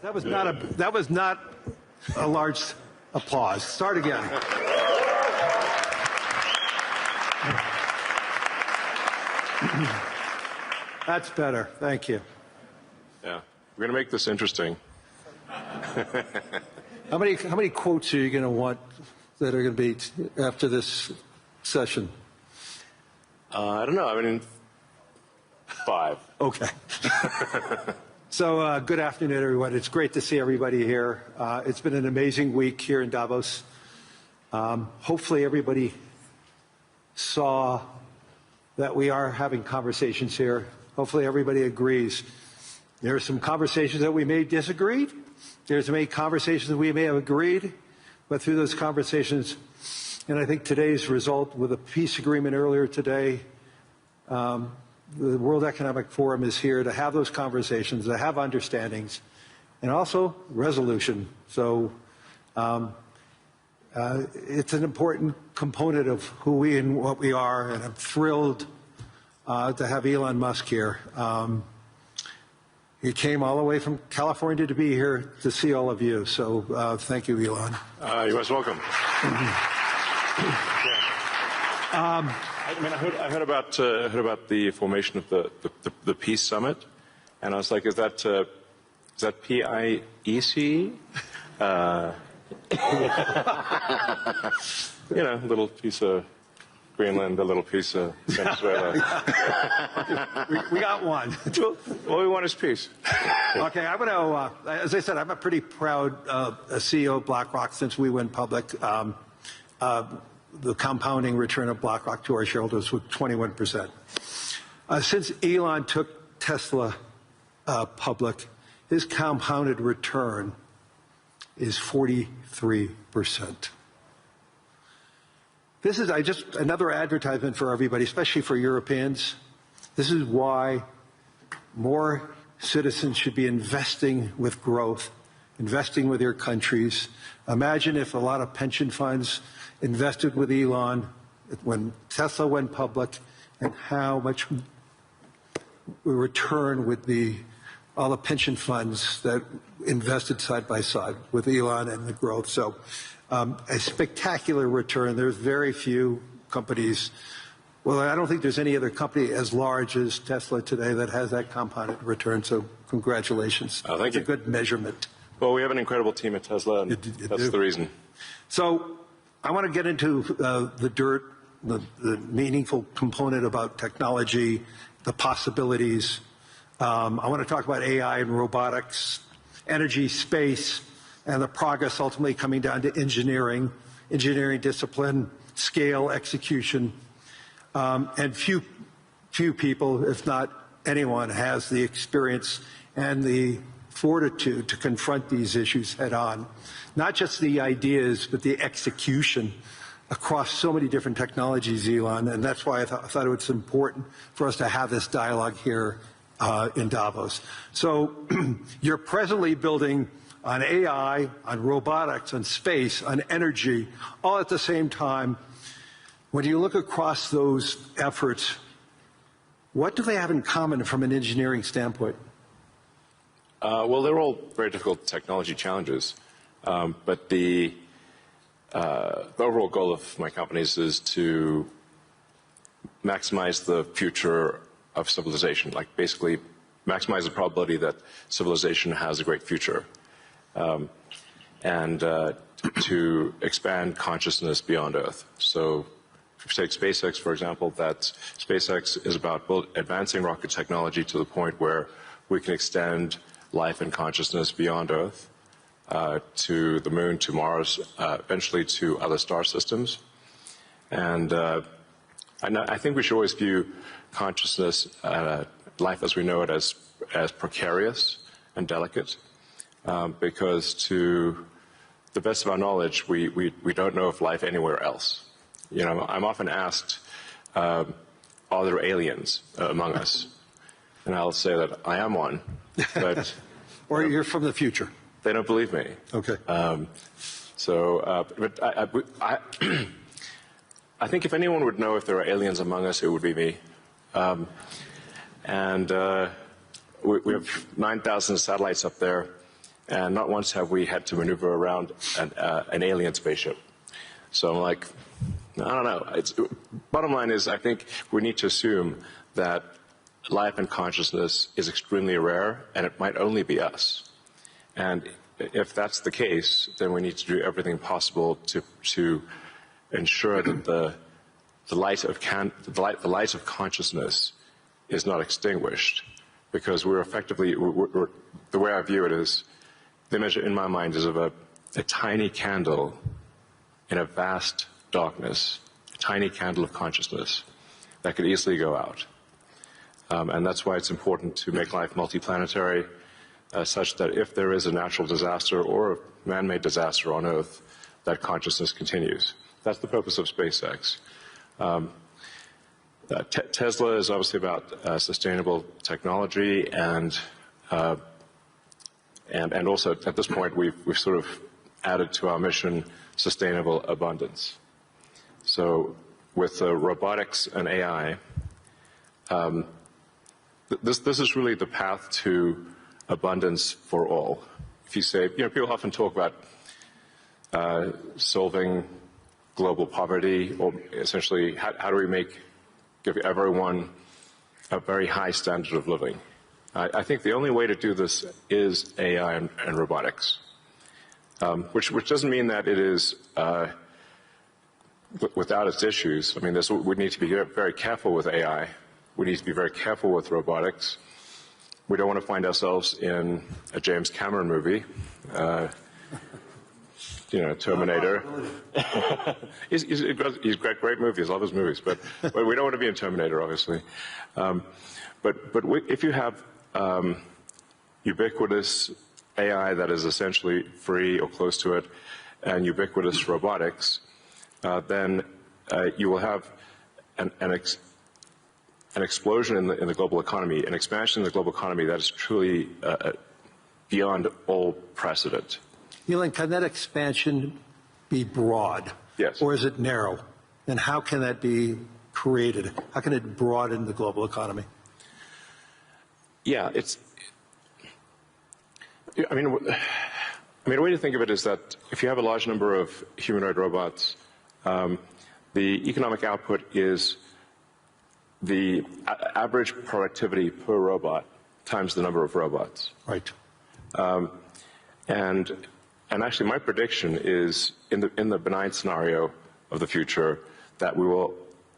That was not a large applause. Start again. That's better. Thank you. Yeah, we're going to make this interesting. How many quotes are you going to want that are going to be after this session? I don't know. I mean, 5. Okay. So good afternoon, everyone. It's great to see everybody here. It's been an amazing week here in Davos. Hopefully everybody saw that we are having conversations here. Hopefully everybody agrees. There are some conversations that we may disagree. There's many conversations that we may have agreed. But through those conversations, and I think today's result with a peace agreement earlier today, the World Economic Forum is here to have those conversations, to have understandings, and also resolution. So it's an important component of who we and what we are, and I'm thrilled to have Elon Musk here. He came all the way from California to be here to see all of you. So thank you, Elon. You're most welcome. I heard about the formation of the Peace Summit, and I was like, is that PIEC? You know, a little piece of Greenland, a little piece of Venezuela. we got one. All we want is peace. Okay, I'm going to, as I said, I'm a pretty proud CEO of BlackRock since we went public. The compounding return of BlackRock to our shareholders was 21%. Since Elon took Tesla public, his compounded return is 43%. This is just another advertisement for everybody, especially for Europeans. This is why more citizens should be investing with growth, investing with their countries. Imagine if a lot of pension funds invested with Elon when Tesla went public, and how much we return with all the pension funds that invested side by side with Elon and the growth. So a spectacular return. There's very few companies. Well, I don't think there's any other company as large as Tesla today that has that compounded return. So congratulations. Oh, thank you. It's a good measurement. Well, we have an incredible team at Tesla, and that's the reason. So I want to get into the dirt, the meaningful component about technology, the possibilities. I want to talk about AI and robotics, energy, space, and the progress ultimately coming down to engineering discipline, scale, execution. And few people, if not anyone, has the experience and the fortitude to confront these issues head on. Not just the ideas, but the execution across so many different technologies, Elon. And that's why I thought it was important for us to have this dialogue here in Davos. So you're presently building on AI, on robotics, on space, on energy, all at the same time. When you look across those efforts, what do they have in common from an engineering standpoint? Well, they're all very difficult technology challenges, but the overall goal of my companies is to maximize the future of civilization, like basically maximize the probability that civilization has a great future, and to expand consciousness beyond Earth. So if you take SpaceX, for example, that SpaceX is about advancing rocket technology to the point where we can extend life and consciousness beyond Earth, to the moon, to Mars, eventually to other star systems. And I think we should always view consciousness, life as we know it, as precarious and delicate, because to the best of our knowledge, we don't know of life anywhere else. You know, I'm often asked, are there aliens among us? And I'll say that I am one, but or you're from the future. They don't believe me. Okay. But I think if anyone would know if there are aliens among us, it would be me. We have 9,000 satellites up there, and not once have we had to maneuver around an alien spaceship. So I'm like, I don't know. Bottom line is, I think we need to assume that life and consciousness is extremely rare, and it might only be us. And if that's the case, then we need to do everything possible to ensure that the light of consciousness is not extinguished, because we're effectively, the way I view it is, the image in my mind is of a tiny candle in a vast darkness, a tiny candle of consciousness that could easily go out. And that's why it's important to make life multiplanetary, such that if there is a natural disaster or a man-made disaster on Earth, that consciousness continues. That's the purpose of SpaceX. Tesla is obviously about sustainable technology, and also at this point we've sort of added to our mission sustainable abundance. So with robotics and AI, this is really the path to abundance for all. If you say, people often talk about solving global poverty, or essentially how do we give everyone a very high standard of living. I think the only way to do this is AI and robotics, which doesn't mean that it is without its issues. I mean, we need to be very careful with AI. We need to be very careful with robotics. We don't want to find ourselves in a James Cameron movie, Terminator. He's great movies, love his movies, but we don't want to be in Terminator, obviously. But if you have ubiquitous AI that is essentially free or close to it, and ubiquitous robotics, then you will have an explosion in the global economy, an expansion in the global economy that is truly beyond all precedent. Elon, can that expansion be broad? Yes. Or is it narrow? And how can that be created? How can it broaden the global economy? Yeah, I mean, a way to think of it is that if you have a large number of humanoid robots, the economic output is the average productivity per robot times the number of robots. Right. And actually, my prediction is in the benign scenario of the future that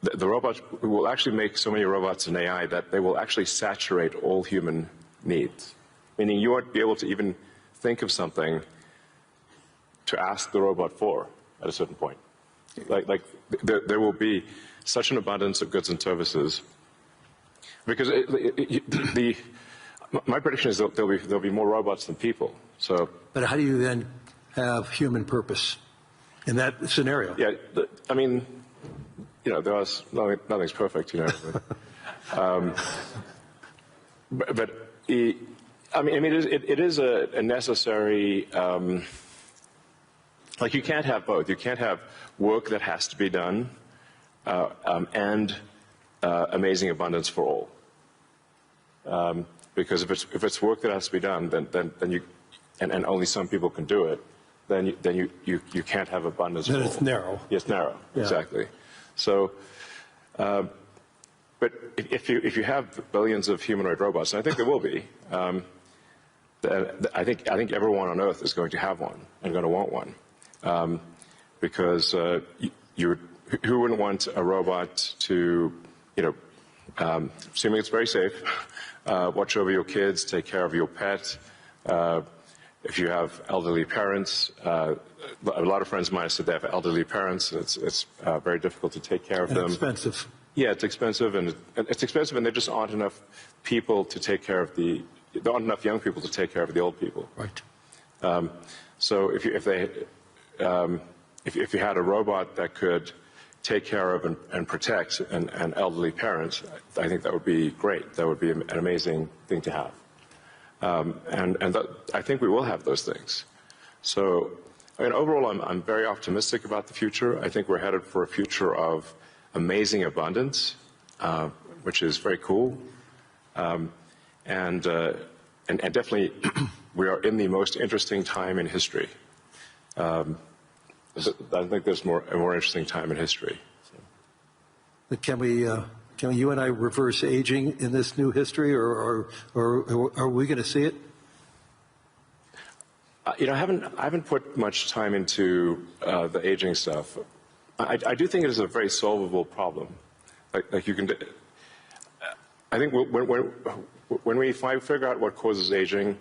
the robots will actually make so many robots in AI that they will actually saturate all human needs. Meaning you won't be able to even think of something to ask the robot for at a certain point. Like there will be such an abundance of goods and services, because my prediction is that there'll be more robots than people. So, but how do you then have human purpose in that scenario? Yeah, I mean, nothing's perfect, but it is a necessary. Like, you can't have both. You can't have work that has to be done and amazing abundance for all. Because if it's work that has to be done, then you and only some people can do it, then you can't have abundance. Then for it's all. narrow. Yes, narrow. Yeah. Exactly. So, but if you have billions of humanoid robots, and I think there will be, I think everyone on Earth is going to have one and going to want one, because who wouldn't want a robot to, assuming it's very safe, watch over your kids, take care of your pet. If you have elderly parents, a lot of friends of mine have said they have elderly parents. It's very difficult to take care of them. Expensive. Yeah, it's expensive, and there just aren't enough people to take care of there aren't enough young people to take care of the old people. Right. So if you had a robot that could take care of and protect an elderly parent, I think that would be great. That would be an amazing thing to have. I think we will have those things. So, overall, I'm very optimistic about the future. I think we're headed for a future of amazing abundance, which is very cool. And and definitely we are in the most interesting time in history. I think there's a more interesting time in history. Can you and I reverse aging in this new history, or are we going to see it? I haven't put much time into the aging stuff. I do think it is a very solvable problem. Like you can, I think when we figure out what causes aging,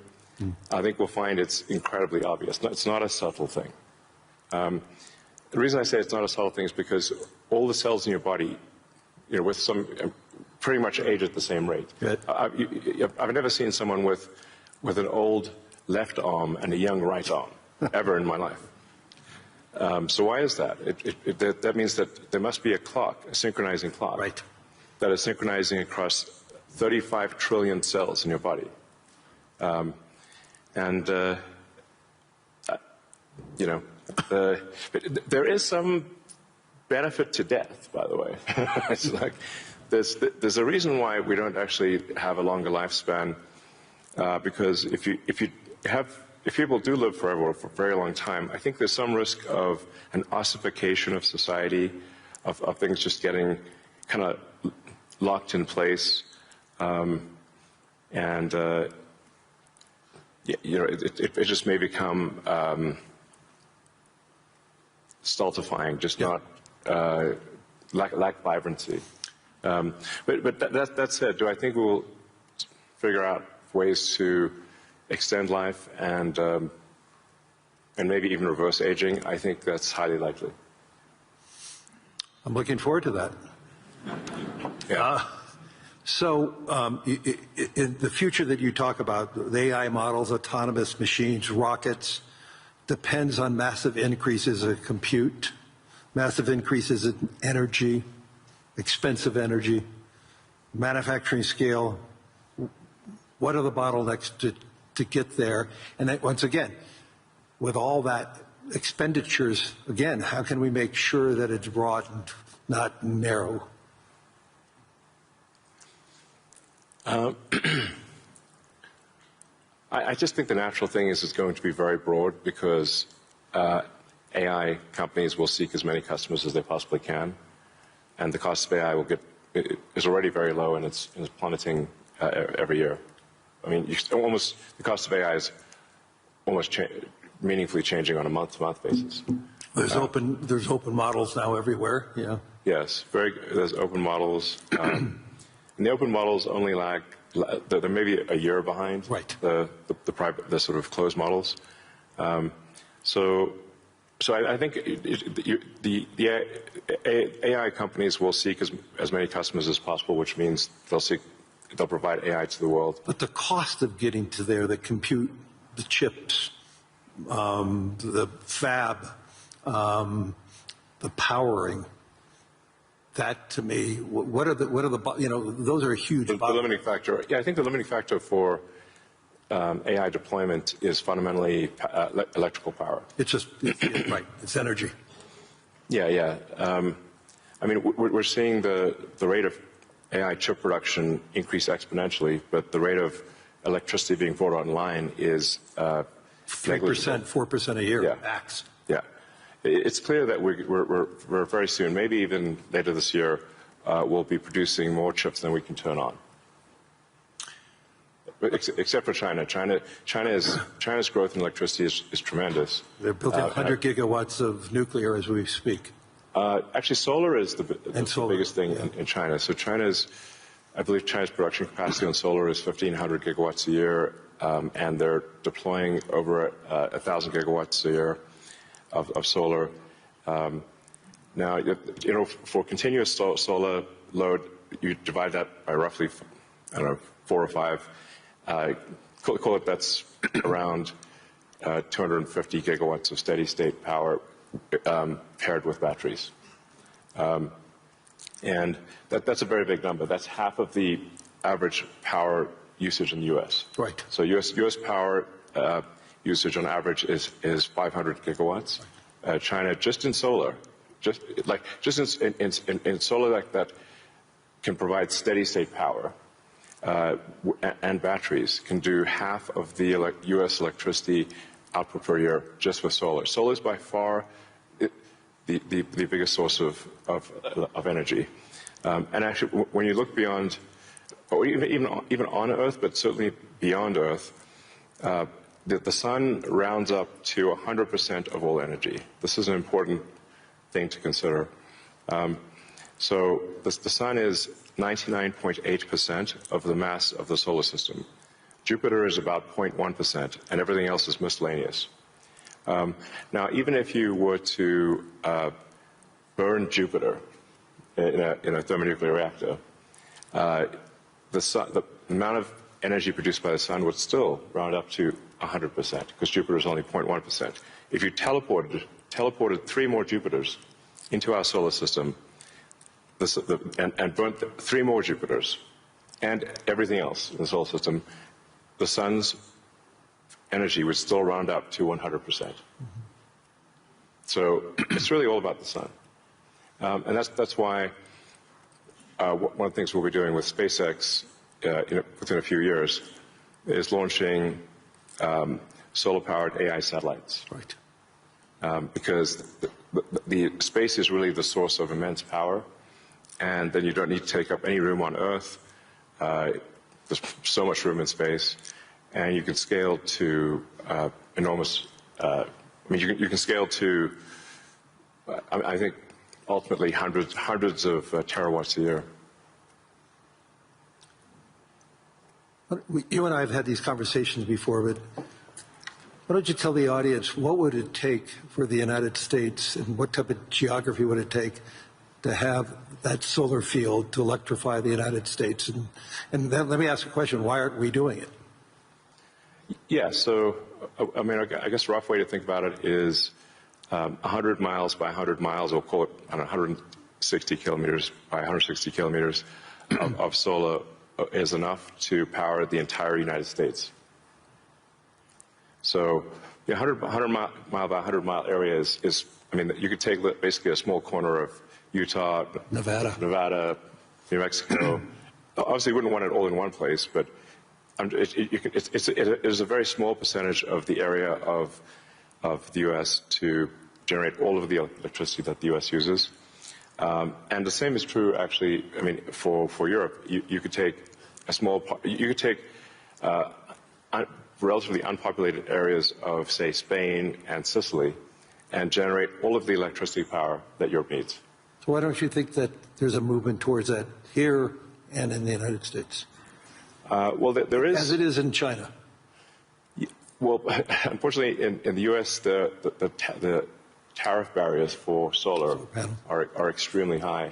I think we'll find it's incredibly obvious. It's not a subtle thing. The reason I say it's not a subtle thing is because all the cells in your body, with some pretty much age at the same rate. Good. I've never seen someone with an old left arm and a young right arm ever in my life. So why is that? That means that there must be a clock, a synchronizing clock, Right. that is synchronizing across 35 trillion cells in your body. There is some benefit to death, by the way. It's like there's a reason why we don't actually have a longer lifespan, because if people do live forever for a very long time, I think there's some risk of an ossification of society, of things just getting kind of locked in place, it just may become stultifying, just not lack vibrancy. But that said, do I think we'll figure out ways to extend life and maybe even reverse aging? I think that's highly likely. I'm looking forward to that. Yeah. In the future that you talk about, the AI models, autonomous machines, rockets, depends on massive increases in compute, massive increases in energy, expensive energy, manufacturing scale. What are the bottlenecks to get there? And then, once again, with all that expenditures, again, how can we make sure that it's broad and not narrow? I just think the natural thing is it's going to be very broad, because AI companies will seek as many customers as they possibly can, and the cost of AI is already very low, and it's plummeting every year. I mean, the cost of AI is almost meaningfully changing on a month-to-month basis. There's open models now everywhere. Yeah. Yes, there's open models, and the open models only lag. They're maybe a year behind. Right. The sort of closed models. So I think the AI companies will seek as many customers as possible, which means they'll provide AI to the world. But the cost of getting to there, the compute, the chips, the fab, the powering, that to me, what are the those are huge. The limiting factor. Yeah, I think the limiting factor for AI deployment is fundamentally electrical power. It's just right. It's energy. Yeah. I mean, we're seeing the rate of AI chip production increase exponentially, but the rate of electricity being brought online is 3%, 4% a year. Yeah. Max. Yeah. It's clear that we're very soon, maybe even later this year, we'll be producing more chips than we can turn on. Except for China. China's growth in electricity is tremendous. They're building 100 gigawatts of nuclear as we speak. Actually, solar is the biggest thing in China. So I believe China's production capacity on solar is 1,500 gigawatts a year, and they're deploying over 1,000 gigawatts a year of solar. Now, for continuous solar load, you divide that by roughly, 4 or 5. Call it that's around 250 gigawatts of steady state power paired with batteries. And that's a very big number. That's half of the average power usage in the U.S. Right. So U.S. power usage on average is 500 gigawatts. China, just in solar, in solar that can provide steady state power, and batteries can do half of the U.S. electricity output per year just with solar. Solar is by far the biggest source of energy. And actually, when you look beyond, or even on Earth, but certainly beyond Earth, the sun rounds up to 100% of all energy. This is an important thing to consider. So the sun is 99.8% of the mass of the solar system. Jupiter is about 0.1%, and everything else is miscellaneous. Now, even if you were to burn Jupiter in a thermonuclear reactor, the amount of energy produced by the sun would still round up to 100%, because Jupiter is only 0.1%. If you teleported 3 more Jupiters into our solar system, and burnt 3 more Jupiters and everything else in the solar system, the sun's energy would still round up to 100%. So it's really all about the sun. And that's why one of the things we'll be doing with SpaceX within a few years is launching solar-powered AI satellites. Right. Because the space is really the source of immense power, and then you don't need to take up any room on Earth. There's so much room in space, and you can scale to enormous. I mean, you can scale to, I think, ultimately hundreds of terawatts a year. You and I have had these conversations before, but why don't you tell the audience what would it take for the United States, and what type of geography would it take to have that solar field to electrify the United States? And then let me ask a question: why aren't we doing it? Yeah. So, I mean, I guess a rough way to think about it is 100 miles by 100 miles, or call it 160 kilometers by 160 kilometers of solar is enough to power the entire United States. So the 100 mile by 100 mile area is, I mean, you could take basically a small corner of Utah, Nevada, New Mexico. Obviously, you wouldn't want it all in one place, but it is a very small percentage of the area of the U.S. to generate all of the electricity that the U.S. uses. And the same is true, actually. I mean, for Europe, you could take a small, you could take relatively unpopulated areas of, say, Spain and Sicily, and generate all of the electricity power that Europe needs. So why don't you think that there's a movement towards that here and in the United States? Well, there is, as it is in China. Well, unfortunately, in the U.S., the tariff barriers for solar are extremely high,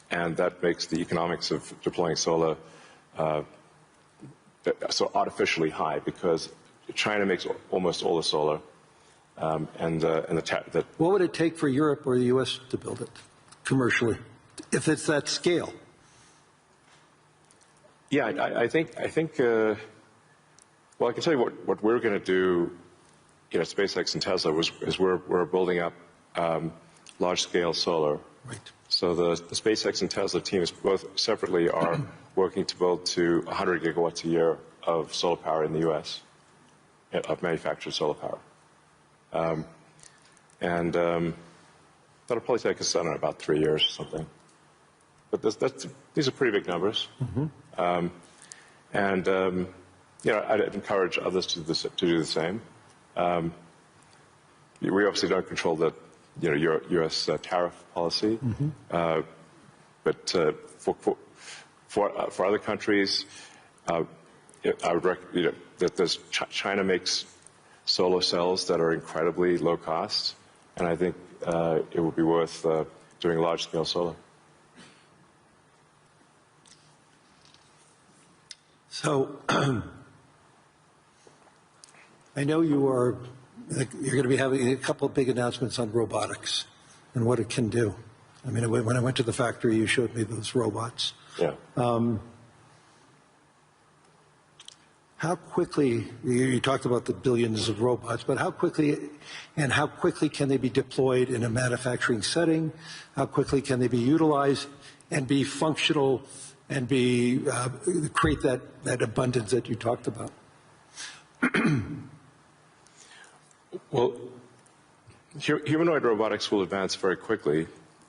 and that makes the economics of deploying solar so artificially high, because China makes almost all the solar, What would it take for Europe or the U.S. to build it commercially, if it's that scale? Yeah, I think. Well, I can tell you what we're going to do, SpaceX and Tesla is we're building up large-scale solar. Right. So the SpaceX and Tesla teams both separately are working to build to 100 gigawatts a year of solar power in the U.S., of manufactured solar power. And that'll probably take us, I don't know, about 3 years or something. But these are pretty big numbers. Mm-hmm. I'd encourage others to do the same. We obviously don't control the U.S. Tariff policy, mm-hmm. But for other countries, I would recommend that China makes solar cells that are incredibly low cost, and I think it would be worth doing large-scale solar. So I know you're going to be having a couple of big announcements on robotics and what it can do. I mean, when I went to the factory, you showed me those robots. Yeah. How quickly, you talked about the billions of robots, but how quickly can they be deployed in a manufacturing setting? How quickly can they be utilized and be functional and create that abundance that you talked about? Well, humanoid robotics will advance very quickly.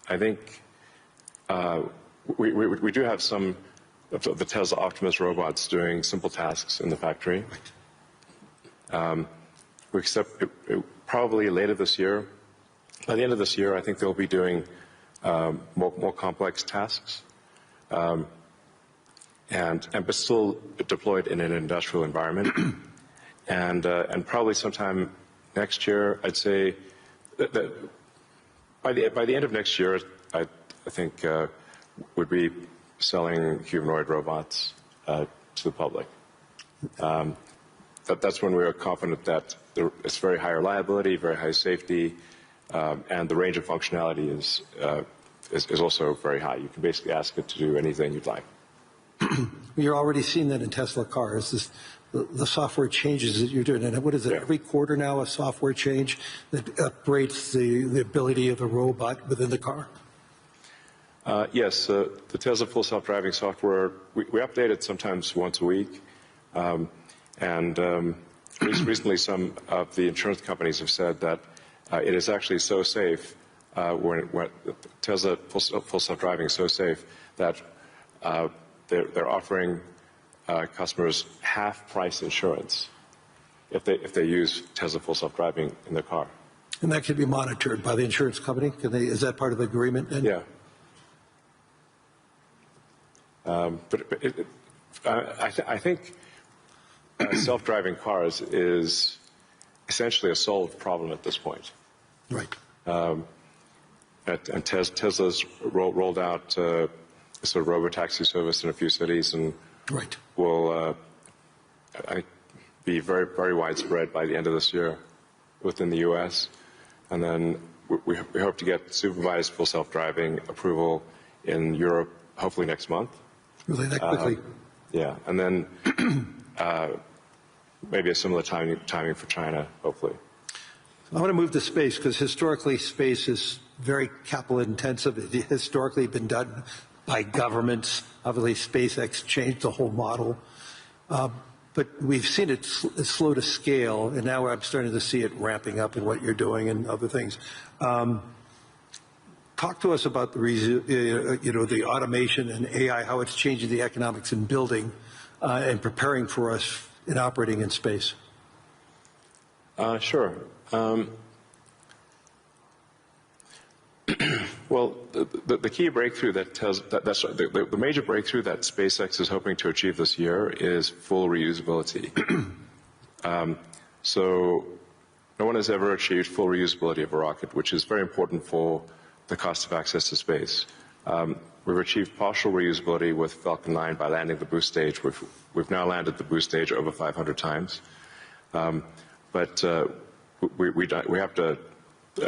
I think we do have some of the Tesla Optimus robots doing simple tasks in the factory. We expect probably later this year. By the end of this year, I think they'll be doing more complex tasks, but still deployed in an industrial environment. And probably sometime next year, I'd say that by the end of next year, I think would be selling humanoid robots to the public. That's when we are confident that it's very high reliability, very high safety, and the range of functionality is also very high. You can basically ask it to do anything you'd like. You're already seeing that in Tesla cars. The software changes that you're doing, and what is it? Yeah. Every quarter now, a software change that upgrades the ability of the robot within the car. Yes, the Tesla Full Self-Driving software we update it sometimes once a week, recently some of the insurance companies have said that it is actually so safe when Tesla Full Self-Driving is so safe that they're offering customers half-price insurance if they use Tesla Full Self-Driving in their car. And that can be monitored by the insurance company? Is that part of the agreement? Yeah. I think self-driving cars is essentially a solved problem at this point. Right. And Tesla's rolled out a sort of robo-taxi service in a few cities, and right. will be very, very widespread by the end of this year within the U.S. And then we hope to get supervised full self-driving approval in Europe hopefully next month. Really that quickly? Yeah, and then maybe a similar timing for China, hopefully. I want to move to space because historically space is very capital intensive. It historically been done by governments. Obviously SpaceX changed the whole model. But we've seen it slow to scale, and now I'm starting to see it ramping up in what you're doing and other things. Talk to us about the automation and AI, how it's changing the economics in building and preparing for us in operating in space. Sure. Well, the key breakthrough the major breakthrough that SpaceX is hoping to achieve this year is full reusability. So no one has ever achieved full reusability of a rocket, which is very important for the cost of access to space. We've achieved partial reusability with Falcon 9 by landing the boost stage. We've now landed the boost stage over 500 times. But we have to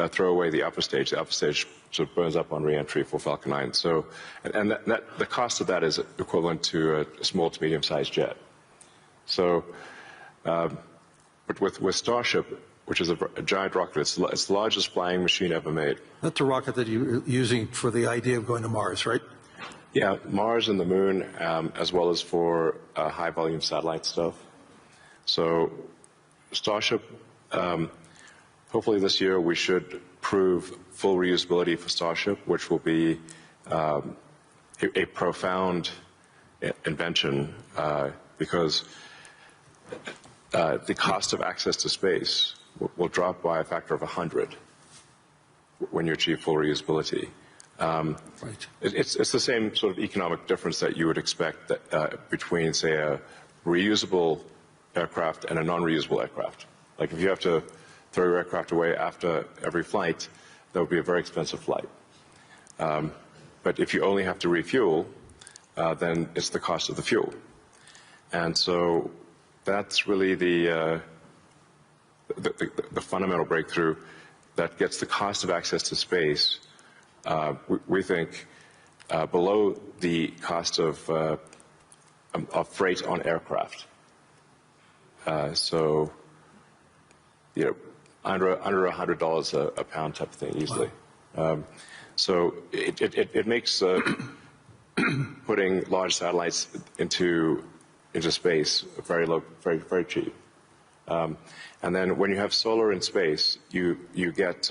throw away the upper stage. The upper stage sort of burns up on reentry for Falcon 9. So, and the cost of that is equivalent to a small to medium-sized jet. So, but with Starship, which is a giant rocket, it's the largest flying machine ever made. That's a rocket that you're using for the idea of going to Mars, right? Yeah, Mars and the Moon, as well as for high-volume satellite stuff. So, Starship. Hopefully this year we should prove full reusability for Starship, which will be a profound invention because the cost of access to space will drop by a factor of 100 when you achieve full reusability. Right. It's the same sort of economic difference that you would expect between, say, a reusable aircraft and a non-reusable aircraft. Like if you have to throw your aircraft away after every flight, that would be a very expensive flight. But if you only have to refuel, then it's the cost of the fuel. And so that's really the fundamental breakthrough that gets the cost of access to space, we think, below the cost of freight on aircraft. So, you know, under $100 a pound type of thing easily. Wow. So it makes putting large satellites into space, very low, very cheap. And then when you have solar in space, you get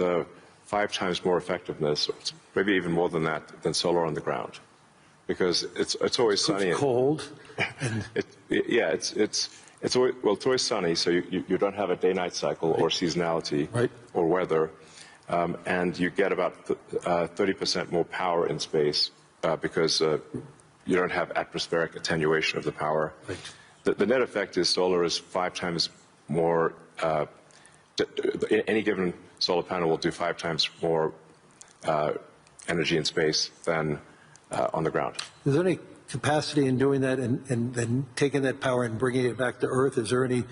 5 times more effectiveness, maybe even more than that, than solar on the ground, because it's always sunny. It's cold. It's always sunny, so you don't have a day-night cycle or seasonality or weather, and you get about 30% more power in space because you don't have atmospheric attenuation of the power. The net effect is solar is 5 times more. Any given solar panel will do 5 times more energy in space than on the ground. Is there any capacity in doing that and then taking that power and bringing it back to Earth? Is there any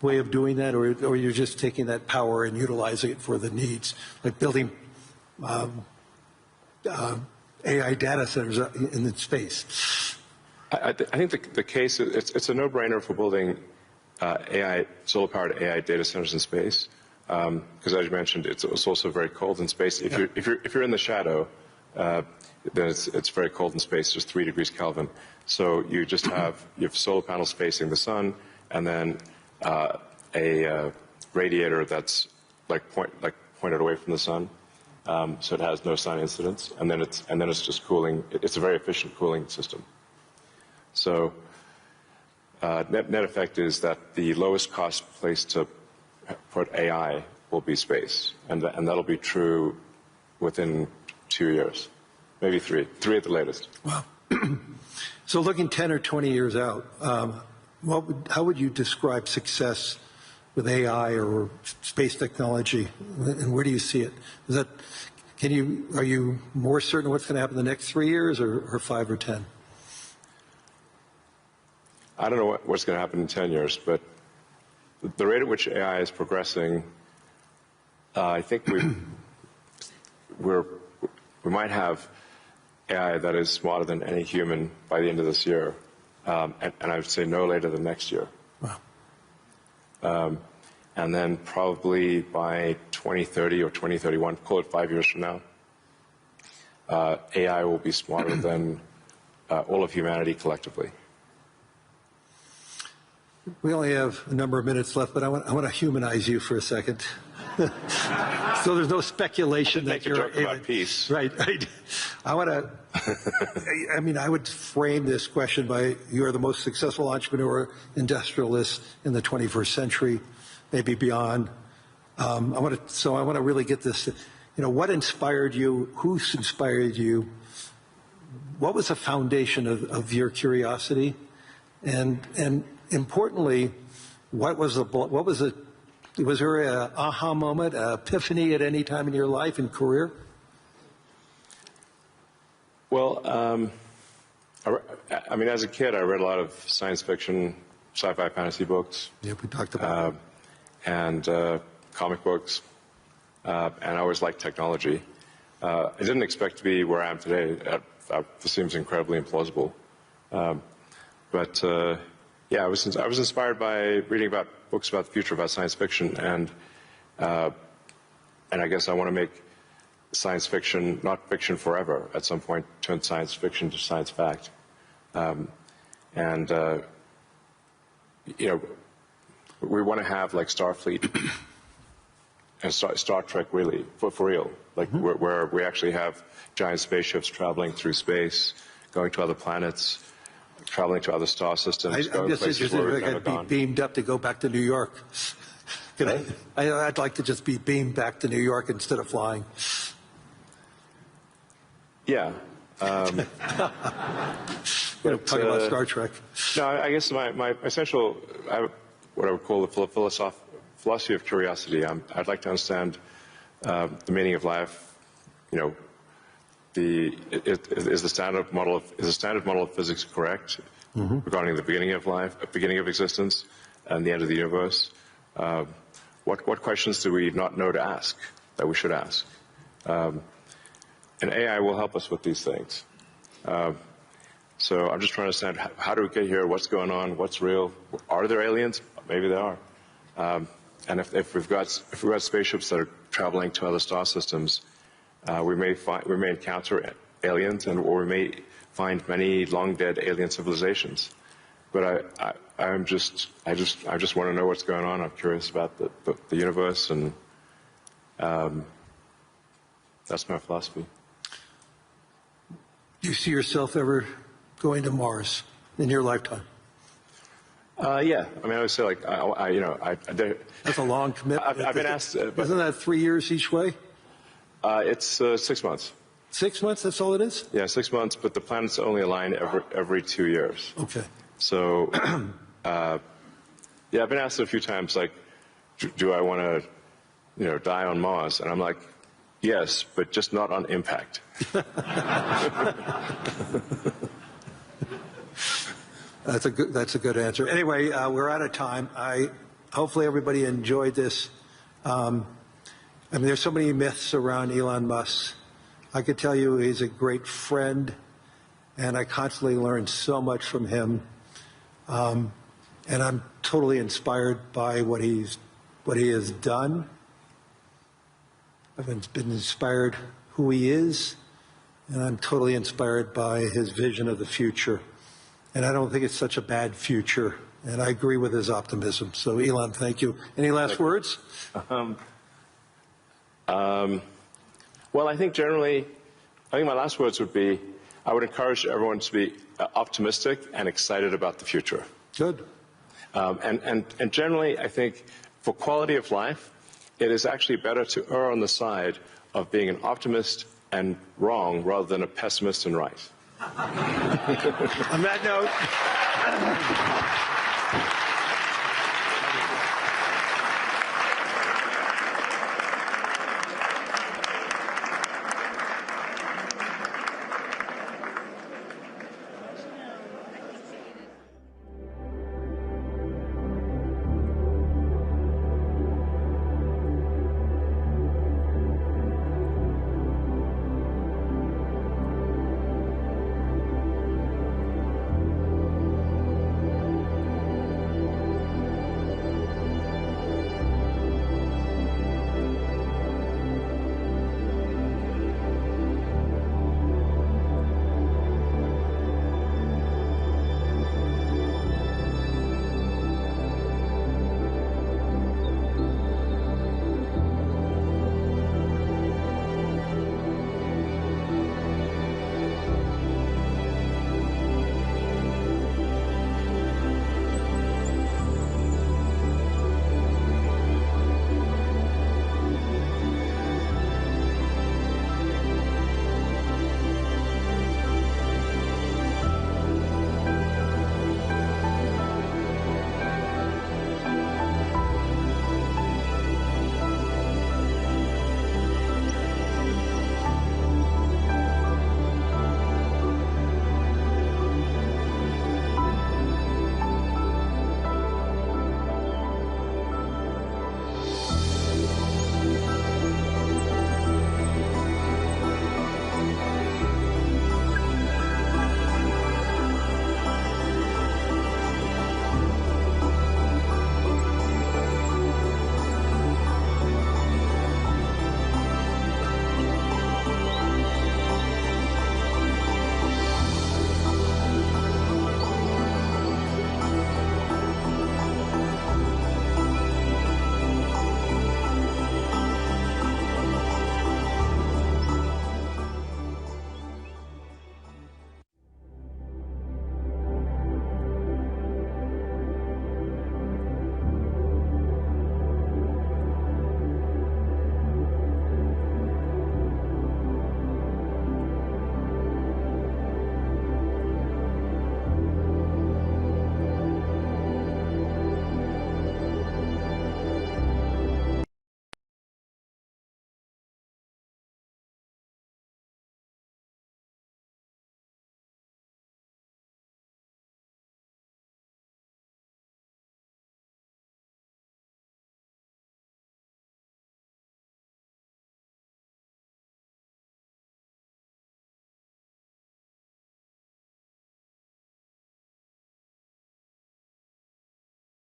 way of doing that, or you're just taking that power and utilizing it for the needs, like building AI data centers in space? I think the case, it's a no-brainer for building solar-powered AI data centers in space, because as you mentioned, it's also very cold in space. If you're in the shadow, then it's very cold in space, just 3 degrees Kelvin. So you just have solar panels facing the sun, and then a radiator that's pointed away from the sun, so it has no sun incidence, and then it's just cooling. It's a very efficient cooling system. So net effect is that the lowest cost place to put AI will be space, and that'll be true within 2 years, maybe 3 at the latest. Wow. So looking 10 or 20 years out, how would you describe success with AI or space technology, and where do you see it? Are you more certain what's going to happen in the next 3 years, or 5 or 10? I don't know what's going to happen in 10 years, but the rate at which AI is progressing, I think we might have AI that is smarter than any human by the end of this year, and I would say no later than next year. Wow. And then probably by 2030 or 2031, call it 5 years from now, AI will be smarter than all of humanity collectively. We only have a number of minutes left, but I want to humanize you for a second. So there's no speculation that you're about peace. Right. I would frame this question by, you're the most successful entrepreneur, industrialist in the 21st century, maybe beyond. I want to really get this. What inspired you? Who's inspired you? What was the foundation of your curiosity? And importantly, was there an aha moment, an epiphany at any time in your life and career? Well, as a kid, I read a lot of science fiction, sci-fi, fantasy books. Yeah, we talked about and comic books, and I always liked technology. I didn't expect to be where I am today. This seems incredibly implausible, but. Yeah, I was inspired by reading about books about the future, about science fiction, and I guess I want to make science fiction not fiction forever. At some point, turn science fiction to science fact, we want to have like Starfleet and Star Trek, really for real, like where we actually have giant spaceships traveling through space, going to other planets. Traveling to other star systems. I'm just interested if I could be beamed up to go back to New York. I'd like to just be beamed back to New York instead of flying. Yeah. Talking about Star Trek. No, I guess my essential, what I would call the philosophy of curiosity. I'd like to understand the meaning of life. Is the standard model of physics correct regarding the beginning of life, beginning of existence, and the end of the universe? What questions do we not know to ask that we should ask? And AI will help us with these things. So I'm just trying to understand how do we get here? What's going on? What's real? Are there aliens? Maybe there are. And if we've got spaceships that are traveling to other star systems. We may encounter aliens, or we may find many long-dead alien civilizations. But I just want to know what's going on. I'm curious about the universe, and that's my philosophy. Do you see yourself ever going to Mars in your lifetime? Yeah, I mean, I would say like That's a long commitment. I've been asked. Isn't that 3 years each way? It's 6 months. 6 months. That's all it is. Yeah, 6 months, but the planets only align every 2 years. Okay. So, yeah, I've been asked a few times, like, do I want to, die on Mars? And I'm like, yes, but just not on impact. That's a good answer. Anyway, we're out of time. Hopefully everybody enjoyed this. I mean, there's so many myths around Elon Musk. I could tell you he's a great friend, and I constantly learn so much from him. And I'm totally inspired by what he has done. I've been inspired who he is, and I'm totally inspired by his vision of the future. And I don't think it's such a bad future, and I agree with his optimism. So, Elon, thank you. Any last words? Well, I think my last words would be, I would encourage everyone to be optimistic and excited about the future. Good. And generally, I think for quality of life, it is actually better to err on the side of being an optimist and wrong rather than a pessimist and right. On that note.